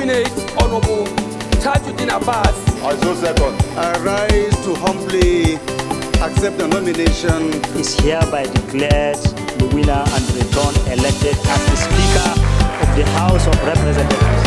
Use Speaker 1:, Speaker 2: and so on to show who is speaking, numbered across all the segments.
Speaker 1: nominate Honorable Tajuddin Abbas.
Speaker 2: I so second.
Speaker 3: I rise to humbly accept the nomination.
Speaker 4: Is hereby declared the winner and returned elected as the Speaker of the House of Representatives.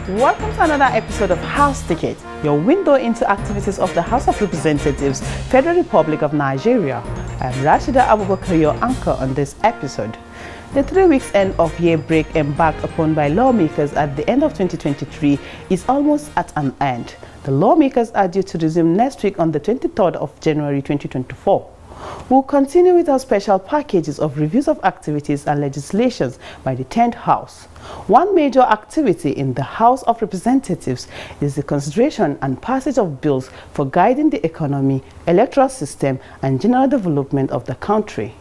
Speaker 5: Welcome to another episode of House Ticket, your window into activities of the House of Representatives, Federal Republic of Nigeria. I am Rashida Abubakar, your anchor on this episode. The 3 weeks end of year break embarked upon by lawmakers at the end of 2023 is almost at an end. The lawmakers are due to resume next week on the 23rd of January 2024. We'll continue with our special packages of reviews of activities and legislations by the 10th House. One major activity in the House of Representatives is the consideration and passage of bills for guiding the economy, electoral system, and general development of the country.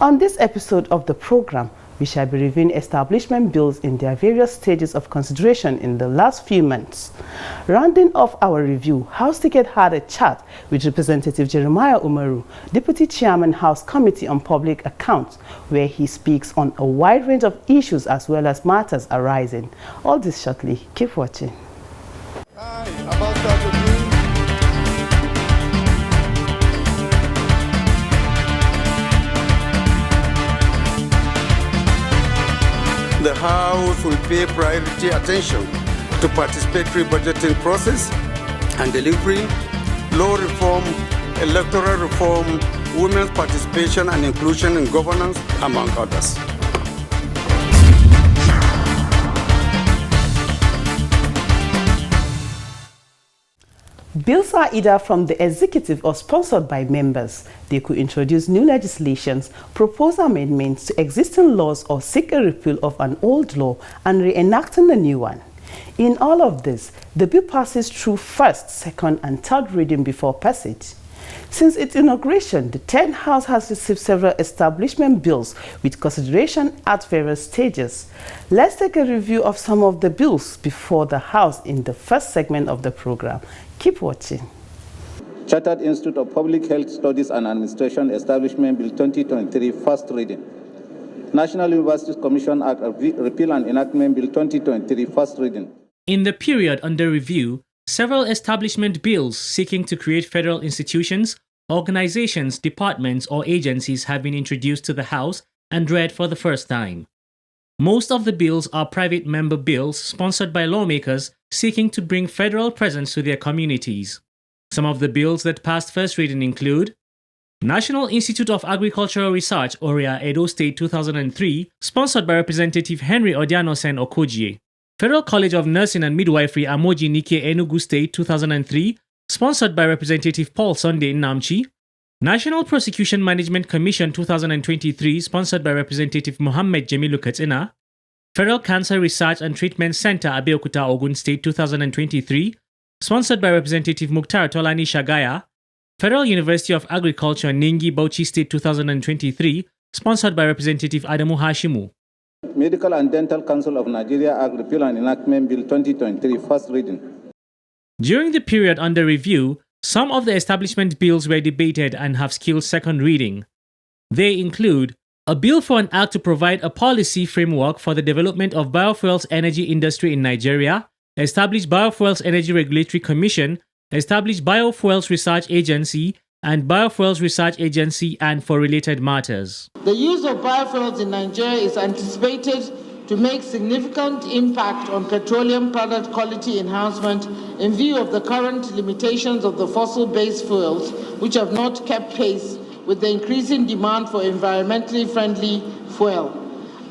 Speaker 5: On this episode of the program, we shall be reviewing establishment bills in their various stages of consideration in the last few months. Rounding off our review, House Ticket had a chat with Representative Jeremiah Umoru, Deputy Chairman House Committee on Public Accounts, where he speaks on a wide range of issues as well as matters arising. All this shortly. Keep watching.
Speaker 3: The House will pay priority attention to participatory budgeting process and delivery, law reform, electoral reform, women's participation and inclusion in governance, among others.
Speaker 5: Bills are either from the executive or sponsored by members. They could introduce new legislations, propose amendments to existing laws, or seek a repeal of an old law and reenacting a new one. In all of this, the bill passes through first, second, and third reading before passage. Since its inauguration, the 10th House has received several establishment bills with consideration at various stages. Let's take a review of some of the bills before the House in the first segment of the program. Keep watching.
Speaker 6: Chartered Institute of Public Health Studies and Administration Establishment Bill 2023, first reading. National Universities Commission Act Repeal and Enactment Bill 2023, first reading.
Speaker 7: In the period under review, several establishment bills seeking to create federal institutions, organizations, departments, or agencies have been introduced to the House and read for the first time. Most of the bills are private member bills sponsored by lawmakers seeking to bring federal presence to their communities. Some of the bills that passed first reading include National Institute of Agricultural Research, ORIA, Edo State 2003, sponsored by Representative Henry Odianosen Okojie. Federal College of Nursing and Midwifery, Amoji Nike, Enugu State 2003, sponsored by Representative Paul Sunday Namchi. National Prosecution Management Commission 2023, sponsored by Representative Mohammed Jamilu Katsina. Federal Cancer Research and Treatment Center, Abeokuta, Ogun State 2023, sponsored by Representative Mukhtar Tolani Shagaya. Federal University of Agriculture, Ningi, Bauchi State 2023, sponsored by Representative Adamu Hashimu.
Speaker 6: Medical and Dental Council of Nigeria Act Repeal and Enactment Bill 2023, first reading.
Speaker 7: During the period under review, some of the establishment bills were debated and have skilled second reading. They include a bill for an act to provide a policy framework for the development of biofuels energy industry in Nigeria, establish Biofuels Energy Regulatory Commission, establish Biofuels Research Agency, and Biofuels Research Agency, and for related matters.
Speaker 8: The use of biofuels in Nigeria is anticipated to make significant impact on petroleum product quality enhancement in view of the current limitations of the fossil-based fuels, which have not kept pace with the increasing demand for environmentally friendly fuel.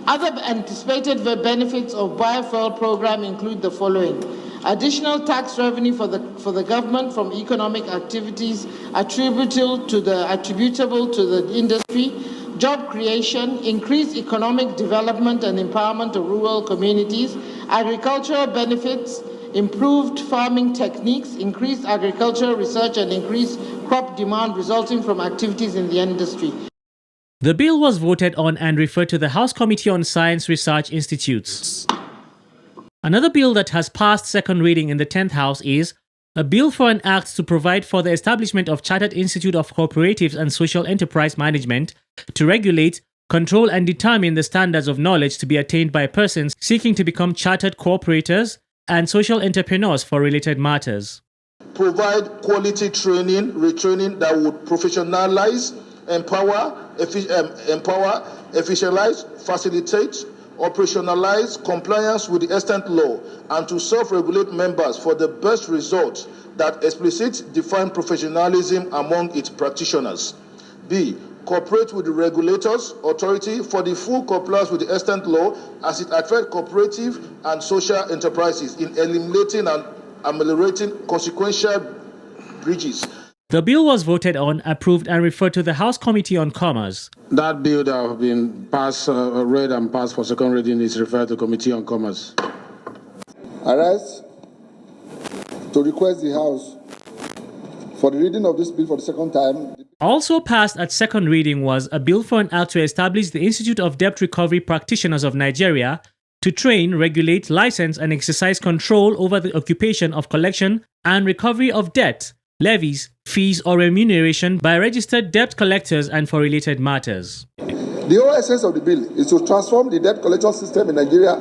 Speaker 8: Other anticipated benefits of biofuel program include the following: additional tax revenue for the government from economic activities attributable to the industry, job creation, increased economic development and empowerment of rural communities, agricultural benefits, improved farming techniques, increased agricultural research, and increased crop demand resulting from activities in the industry.
Speaker 7: The bill was voted on and referred to the House Committee on Science Research Institutes. Another bill that has passed second reading in the 10th House is a bill for an act to provide for the establishment of Chartered Institute of Cooperatives and Social Enterprise Management to regulate, control, and determine the standards of knowledge to be attained by persons seeking to become chartered cooperators and social entrepreneurs for related matters.
Speaker 2: Provide quality training, retraining that would professionalize, empower, efficientize, facilitate, operationalize compliance with the extant law, and to self-regulate members for the best result that explicitly define professionalism among its practitioners. B. Cooperate with the regulators, authority for the full compliance with the extant law as it affects cooperative and social enterprises in eliminating and ameliorating consequential breaches.
Speaker 7: The bill was voted on, approved, and referred to the House Committee on Commerce.
Speaker 9: That bill that has been passed, read and passed for second reading is referred to Committee on Commerce.
Speaker 10: I rise to request the House for the reading of this bill for the second time.
Speaker 7: Also passed at second reading was a bill for an act to establish the Institute of Debt Recovery Practitioners of Nigeria to train, regulate, license, and exercise control over the occupation of collection and recovery of debt, levies, fees, or remuneration by registered debt collectors and for related matters.
Speaker 10: The whole essence of the bill is to transform the debt collection system in Nigeria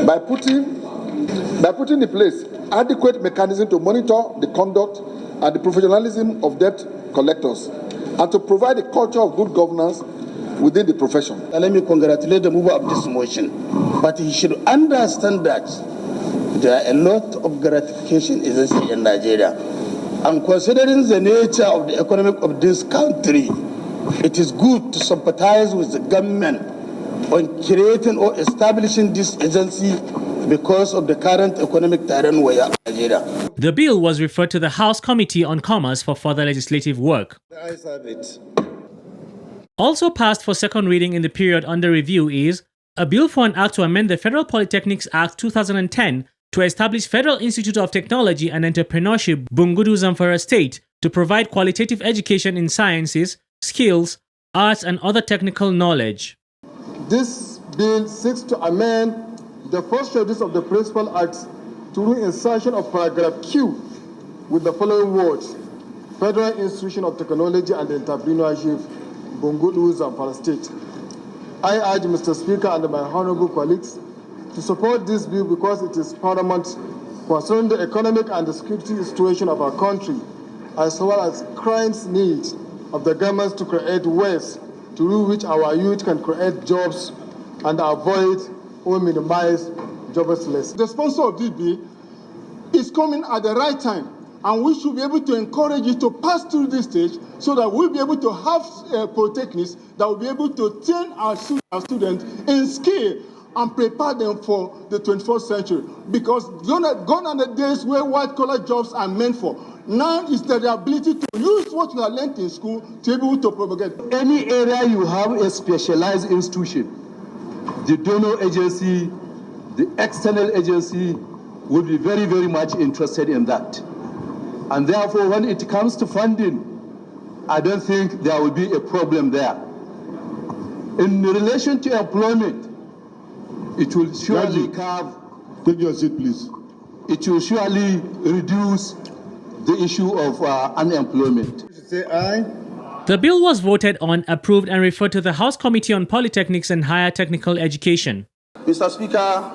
Speaker 10: by putting in place adequate mechanism to monitor the conduct and the professionalism of debt collectors and to provide a culture of good governance within the profession.
Speaker 11: Let me congratulate the mover of this motion, but he should understand that there are a lot of gratification in Nigeria. And considering the nature of the economy of this country, it is good to sympathize with the government on creating or establishing this agency because of the current economic terrain we are in Nigeria.
Speaker 7: The bill was referred to the House Committee on Commerce for further legislative work.
Speaker 10: The ayes have it.
Speaker 7: Also passed for second reading in the period under review is a bill for an act to amend the Federal Polytechnics Act 2010 to establish Federal Institute of Technology and Entrepreneurship, Bungudu, Zamfara State, to provide qualitative education in sciences, skills, arts, and other technical knowledge.
Speaker 12: This bill seeks to amend the first schedule of the Principal Acts through insertion of paragraph Q with the following words: Federal Institution of Technology and Entrepreneurship, Bungudu, Zamfara State. I urge Mr. Speaker and my honorable colleagues to support this bill because it is paramount concerning the economic and the security situation of our country, as well as crime's need of the government to create ways through which our youth can create jobs and avoid or minimize joblessness. The sponsor of this bill is coming at the right time, and we should be able to encourage it to pass through this stage so that we'll be able to have polytechnics that will be able to train our students in skill and prepare them for the 21st century. Because gone are the days where white-collar jobs are meant for. Now is the ability to use what you have learned in school to be able to propagate.
Speaker 13: Any area you have a specialized institution, the donor agency, the external agency will be very, very much interested in that. And therefore, when it comes to funding, I don't think there will be a problem there. In relation to employment, it will surely curb.
Speaker 10: Take your seat, please.
Speaker 13: It will surely reduce the issue of unemployment.
Speaker 10: Say aye.
Speaker 7: The bill was voted on, approved, and referred to the House Committee on Polytechnics and Higher Technical Education.
Speaker 11: Mr. Speaker,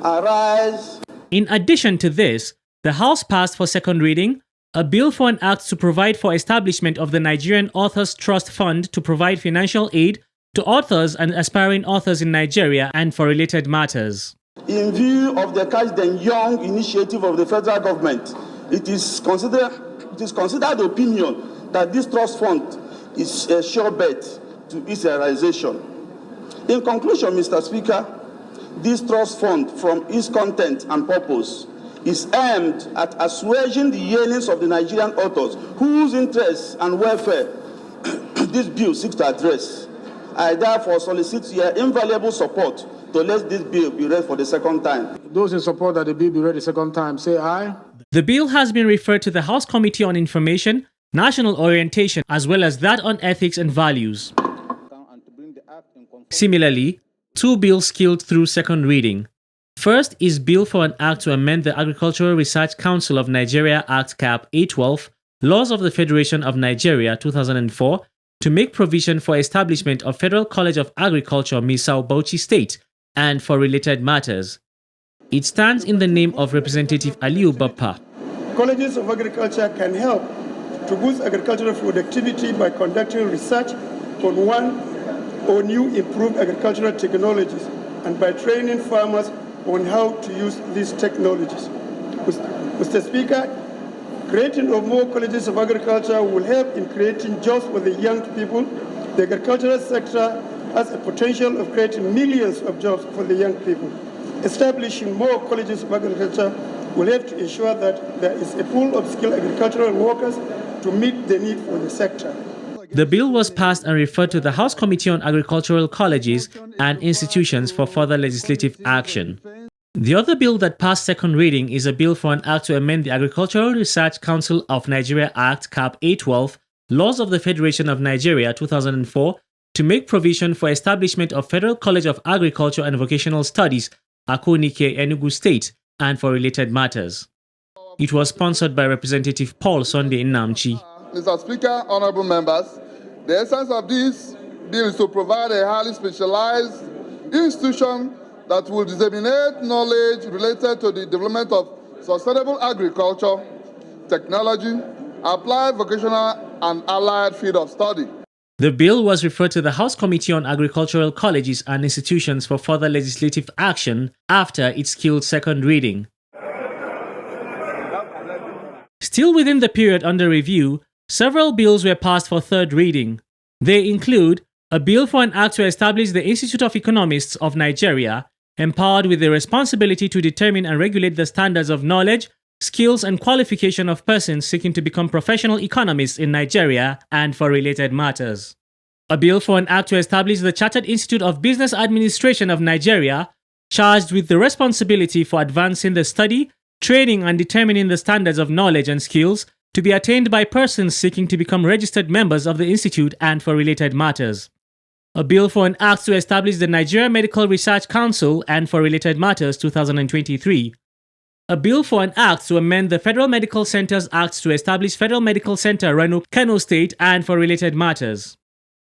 Speaker 11: I rise.
Speaker 7: In addition to this, the House passed for second reading a bill for an act to provide for establishment of the Nigerian Authors Trust Fund to provide financial aid to authors and aspiring authors in Nigeria and for related matters.
Speaker 11: In view of the Catch the Young initiative of the federal government, it is considered opinion that this trust fund is a sure bet to its realization. In conclusion, Mr. Speaker, this trust fund, from its content and purpose, is aimed at assuaging the yearnings of the Nigerian authors whose interests and welfare
Speaker 14: this bill seeks to address. I therefore solicit your invaluable support to let this bill be read for the second time.
Speaker 9: Those in support that the bill be read the second time, say aye.
Speaker 7: The bill has been referred to the House Committee on Information, National Orientation, as well as that on Ethics and Values. Similarly, two bills skilled through second reading. First is Bill for an Act to amend the Agricultural Research Council of Nigeria Act Cap A12, Laws of the Federation of Nigeria 2004, to make provision for establishment of Federal College of Agriculture, Misau, Bauchi State, and for related matters. It stands in the name of Representative Aliyu Bappa.
Speaker 15: Colleges of agriculture can help to boost agricultural productivity by conducting research on one or new improved agricultural technologies and by training farmers on how to use these technologies. Mr. Speaker, creating of more colleges of agriculture will help in creating jobs for the young people. The agricultural sector has a potential of creating millions of jobs for the young people. Establishing more colleges of agriculture will help to ensure that there is a pool of skilled agricultural workers to meet the need for the sector.
Speaker 7: The bill was passed and referred to the House Committee on Agricultural Colleges and Institutions for further legislative action. The other bill that passed second reading is a bill for an act to amend the Agricultural Research Council of Nigeria Act Cap A12, Laws of the Federation of Nigeria 2004, to make provision for establishment of Federal College of Agriculture and Vocational Studies, Akonike, Enugu State, and for related matters. It was sponsored by Representative Paul Sunday Nnamchi.
Speaker 10: Mr. Speaker, honorable members, the essence of this bill is to provide a highly specialized institution that will disseminate knowledge related to the development of sustainable agriculture, technology, applied vocational and allied field of study.
Speaker 7: The bill was referred to the House Committee on Agricultural Colleges and Institutions for further legislative action after its skilled second reading. Still within the period under review, several bills were passed for third reading. They include a bill for an act to establish the Institute of Economists of Nigeria, empowered with the responsibility to determine and regulate the standards of knowledge, skills, and qualification of persons seeking to become professional economists in Nigeria and for related matters. A bill for an act to establish the Chartered Institute of Business Administration of Nigeria, charged with the responsibility for advancing the study, training, and determining the standards of knowledge and skills to be attained by persons seeking to become registered members of the Institute and for related matters. A bill for an act to establish the Nigeria Medical Research Council and for related matters 2023. A bill for an act to amend the Federal Medical Centers Act to establish Federal Medical Center Rano, Kano State and for related matters.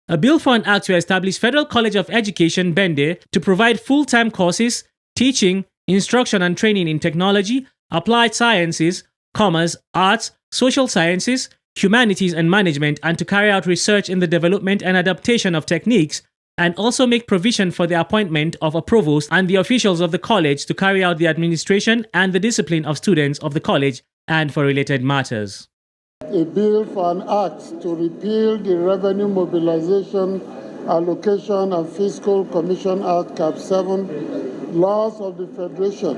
Speaker 7: A bill for an act to establish Federal College of Education Bende to provide full-time courses, teaching, instruction and training in technology, applied sciences, commerce, arts, social sciences, humanities and management, and to carry out research in the development and adaptation of techniques, and also make provision for the appointment of a provost and the officials of the college to carry out the administration and the discipline of students of the college and for related matters.
Speaker 16: A bill for an act to repeal the Revenue Mobilization, Allocation and Fiscal Commission Act Cap 7, Laws of the Federation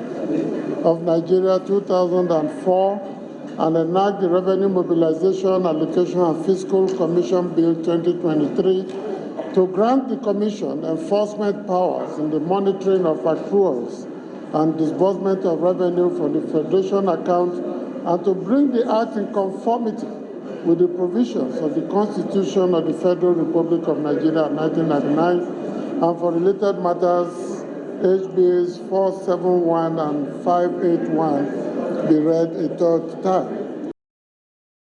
Speaker 16: of Nigeria 2004, and enact the Revenue Mobilization, Allocation and Fiscal Commission Bill 2023 to grant the Commission enforcement powers in the monitoring of accruals and disbursement of revenue from the Federation account and to bring the Act in conformity with the provisions of the Constitution of the Federal Republic of Nigeria 1999 and for related matters, HBs 471 and 581 be read a third time.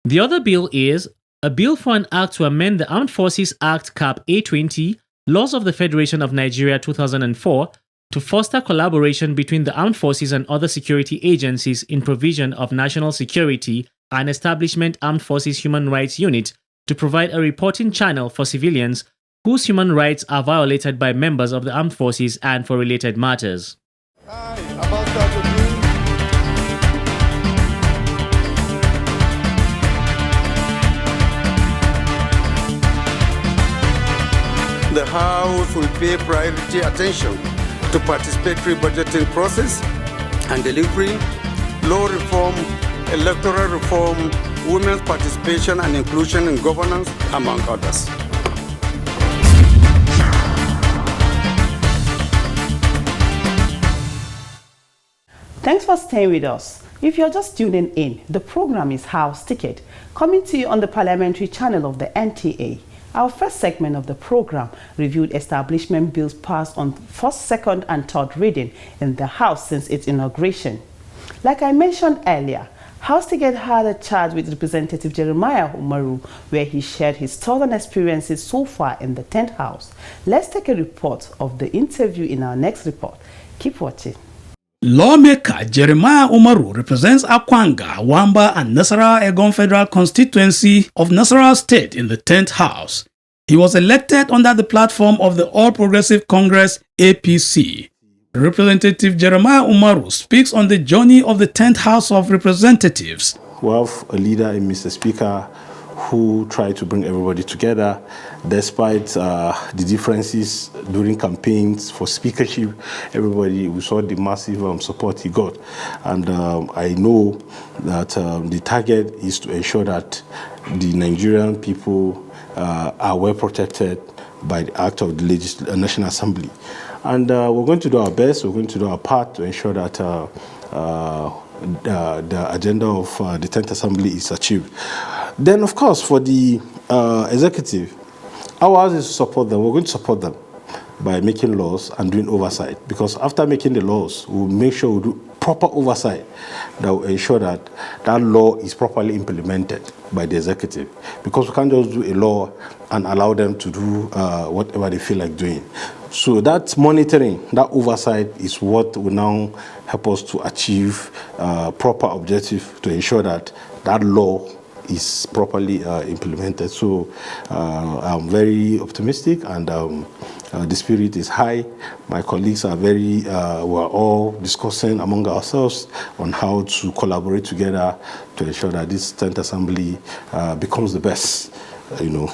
Speaker 7: The other bill is a bill for an act to amend the Armed Forces Act Cap A20, Laws of the Federation of Nigeria 2004, to foster collaboration between the armed forces and other security agencies in provision of national security and establishment Armed Forces Human Rights Unit to provide a reporting channel for civilians whose human rights are violated by members of the armed forces and for related matters.
Speaker 3: The House will pay priority attention to participatory budgeting process and delivery, law reform, electoral reform, women's participation and inclusion in governance, among others.
Speaker 5: Thanks for staying with us. If you're just tuning in, the program is House Ticket, coming to you on the parliamentary channel of the NTA. Our first segment of the program reviewed establishment bills passed on first, second, and third reading in the House since its inauguration. Like I mentioned earlier, House Ticket had a chat with Representative Jeremiah Umoru, where he shared his thoughts and experiences so far in the 10th House. Let's take a report of the interview in our next report. Keep watching.
Speaker 17: Lawmaker Jeremiah Umoru represents Akwanga, Wamba, and Nasarawa Egon Federal Constituency of Nasarawa State in the 10th House. He was elected under the platform of the All Progressive Congress (APC). Representative Jeremiah Umoru speaks on the journey of the 10th House of Representatives.
Speaker 18: We have a leader in Mr. Speaker who tried to bring everybody together despite the differences during campaigns for speakership. We saw the massive support he got. And I know that the target is to ensure that the Nigerian people are well protected by the act of the National Assembly. And we're going to do our best, we're going to do our part to ensure that the agenda of the 10th Assembly is achieved. Then, of course, for the executive, ours is to support them. We're going to support them by making laws and doing oversight. Because after making the laws, we'll make sure we do proper oversight that will ensure that that law is properly implemented by the executive. Because we can't just do a law and allow them to do whatever they feel like doing. So that monitoring, that oversight is what will now help us to achieve proper objective to ensure that that law is properly implemented. So I'm very optimistic, and the spirit is high. My colleagues are we're all discussing among ourselves on how to collaborate together to ensure that this 10th Assembly becomes the best,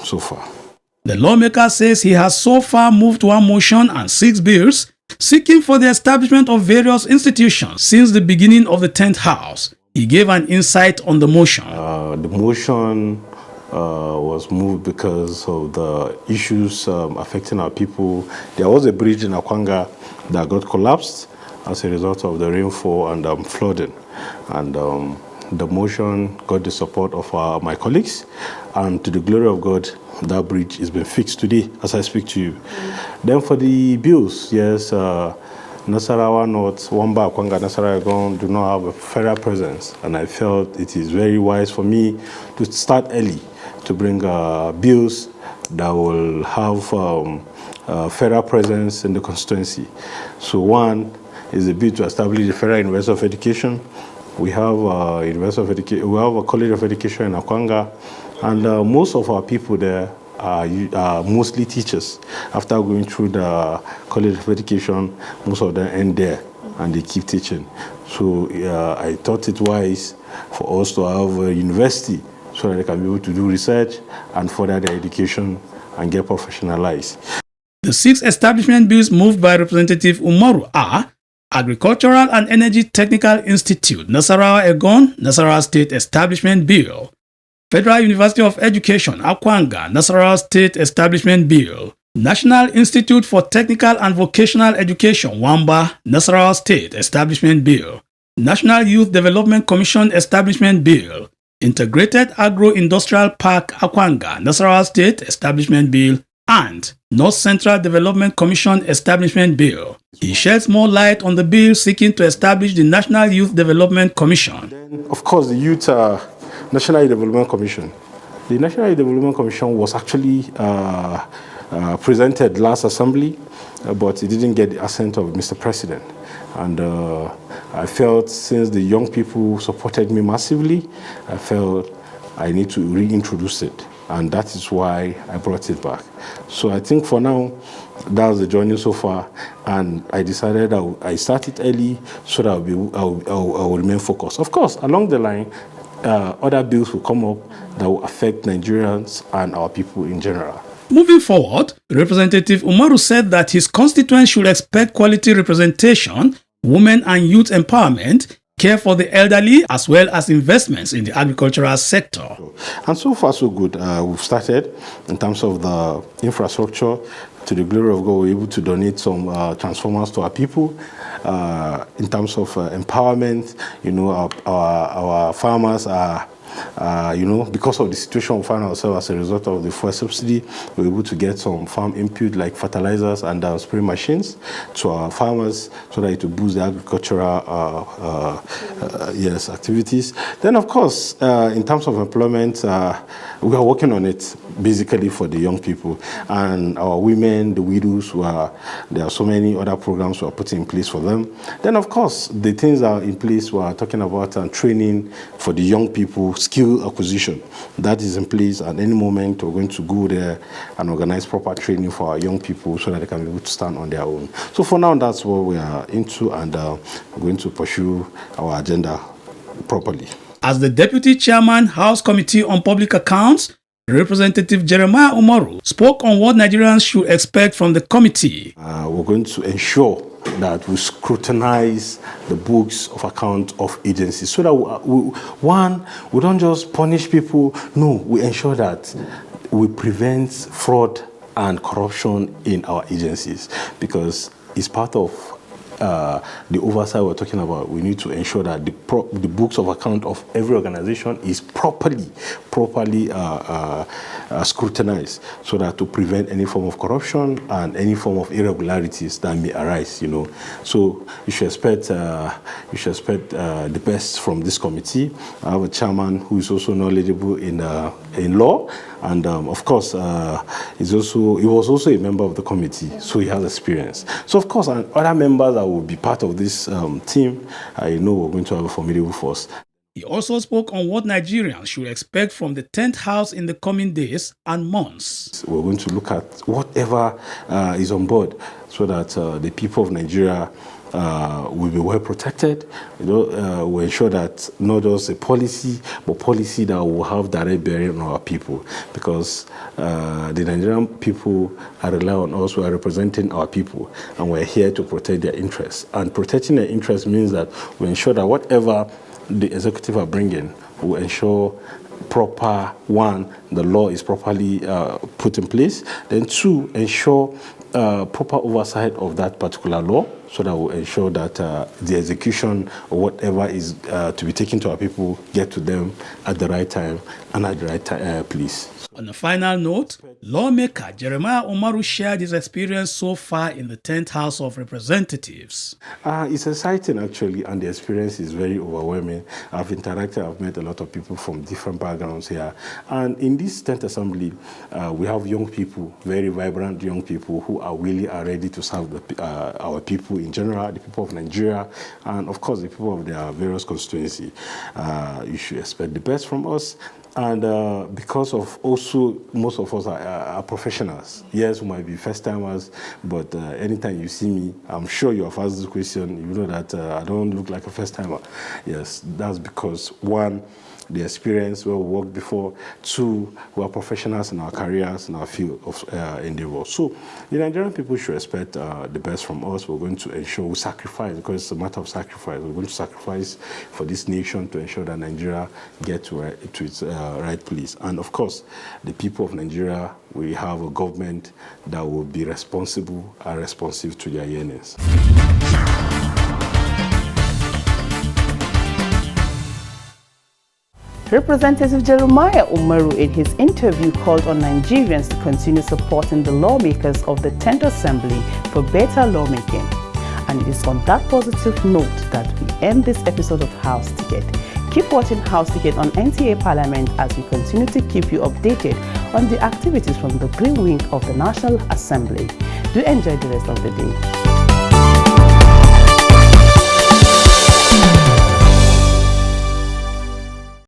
Speaker 18: so far.
Speaker 17: The lawmaker says he has so far moved one motion and 6 bills seeking for the establishment of various institutions since the beginning of the 10th House. He gave an insight on the motion.
Speaker 18: The motion was moved because of the issues affecting our people. There was a bridge in Akwanga that got collapsed as a result of the rainfall and flooding. And the motion got the support of my colleagues. And to the glory of God, that bridge has been fixed today as I speak to you. Then for the bills, yes, Nasarawa North, Wamba, Akwanga, Nasarawa Egon do not have a federal presence, and I felt it is very wise for me to start early to bring bills that will have federal presence in the constituency. So one is a bill to establish the Federal University of Education. We have we have a College of Education in Akwanga, and most of our people there are mostly teachers. After going through the College of Education, most of them end there and they keep teaching. So I thought it wise for us to have a university so that they can be able to do research and further their education and get professionalized.
Speaker 17: The 6 establishment bills moved by Representative Umoru are Agricultural and Energy Technical Institute, Nasarawa Egon, Nasarawa State Establishment Bill; Federal University of Education, Akwanga, Nasarawa State Establishment Bill; National Institute for Technical and Vocational Education, Wamba, Nasarawa State Establishment Bill; National Youth Development Commission Establishment Bill; Integrated Agro-Industrial Park, Akwanga, Nasarawa State Establishment Bill; and North Central Development Commission Establishment Bill. He sheds more light on the bill seeking to establish the National Youth Development Commission.
Speaker 18: Then, of course, the National Youth Development Commission. The National Youth Development Commission was actually presented last assembly, but it didn't get the assent of Mr. President. And I felt since the young people supported me massively, I felt I need to reintroduce it. And that is why I brought it back. So I think for now, that was the journey so far. And I decided I started early so that I will remain focused. Of course, along the line, other bills will come up that will affect Nigerians and our people in general.
Speaker 17: Moving forward, Representative Umoru said that his constituents should expect quality representation, women and youth empowerment, care for the elderly, as well as investments in the agricultural sector.
Speaker 18: And so far, so good. We've started in terms of the infrastructure. to the glory of God, we're able to donate some transformers to our people. In terms of empowerment, our farmers are, because of the situation we find ourselves as a result of the fuel subsidy, we're able to get some farm input like fertilizers and spray machines to our farmers so that it will boost the agricultural activities. Then, of course, in terms of employment, we are working on it basically for the young people and our women, the widows. There are so many other programs we are putting in place for them. Then, of course, the things that are in place, we are talking about training for the young people, skill acquisition. That is in place. At any moment, we're going to go there and organize proper training for our young people so that they can be able to stand on their own. So for now, that's what we are into, and we're going to pursue our agenda properly.
Speaker 17: As the Deputy Chairman, House Committee on Public Accounts, Representative Jeremiah Umoru spoke on what Nigerians should expect from the committee.
Speaker 18: We're going to ensure that we scrutinize the books of account of agencies so that we don't just punish people. No, we ensure that we prevent fraud and corruption in our agencies, because it's part of the oversight we're talking about. We need to ensure that the books of account of every organization is properly scrutinized, so that to prevent any form of corruption and any form of irregularities that may arise. So you should expect the best from this committee. I have a chairman who is also knowledgeable in law, and of course, he was also a member of the committee, so he has experience. So of course, and other members that will be part of this team, I know we're going to have a formidable force.
Speaker 17: He also spoke on what Nigerians should expect from the 10th House in the coming days and months.
Speaker 18: We're going to look at whatever is on board so that the people of Nigeria will be well protected. We'll ensure that not just a policy, but policy that will have direct bearing on our people, because the Nigerian people are relying on us. We are representing our people, and we're here to protect their interests. And protecting their interests means that we ensure that whatever the executive are bringing will ensure proper, one, the law is properly put in place, then two, ensure proper oversight of that particular law, so that will ensure that the execution or whatever is to be taken to our people get to them at the right time and at the right place.
Speaker 17: On a final note, lawmaker Jeremiah Umoru shared his experience so far in the 10th House of Representatives.
Speaker 18: It's exciting, actually, and the experience is very overwhelming. I've interacted, I've met a lot of people from different backgrounds here. And in this 10th Assembly, we have young people, very vibrant young people who are really ready to serve our people in general, the people of Nigeria, and of course the people of their various constituencies. You should expect the best from us. And because of also most of us are professionals. Yes, we might be first timers, but anytime you see me, I'm sure you have asked this question, you know that I don't look like a first timer. Yes, that's because one, the experience where we worked before, two, we are professionals in our careers, in our field of endeavor. So the Nigerian people should expect the best from us. We're going to ensure we sacrifice, because it's a matter of sacrifice. We're going to sacrifice for this nation to ensure that Nigeria gets to its right place. And of course, the people of Nigeria, we have a government that will be responsible and responsive to their yearnings.
Speaker 5: Representative Jeremiah Umoru in his interview called on Nigerians to continue supporting the lawmakers of the 10th Assembly for better lawmaking. And it is on that positive note that we end this episode of House Ticket. Keep watching House Ticket on NTA Parliament as we continue to keep you updated on the activities from the Green Wing of the National Assembly. Do enjoy the rest of the day.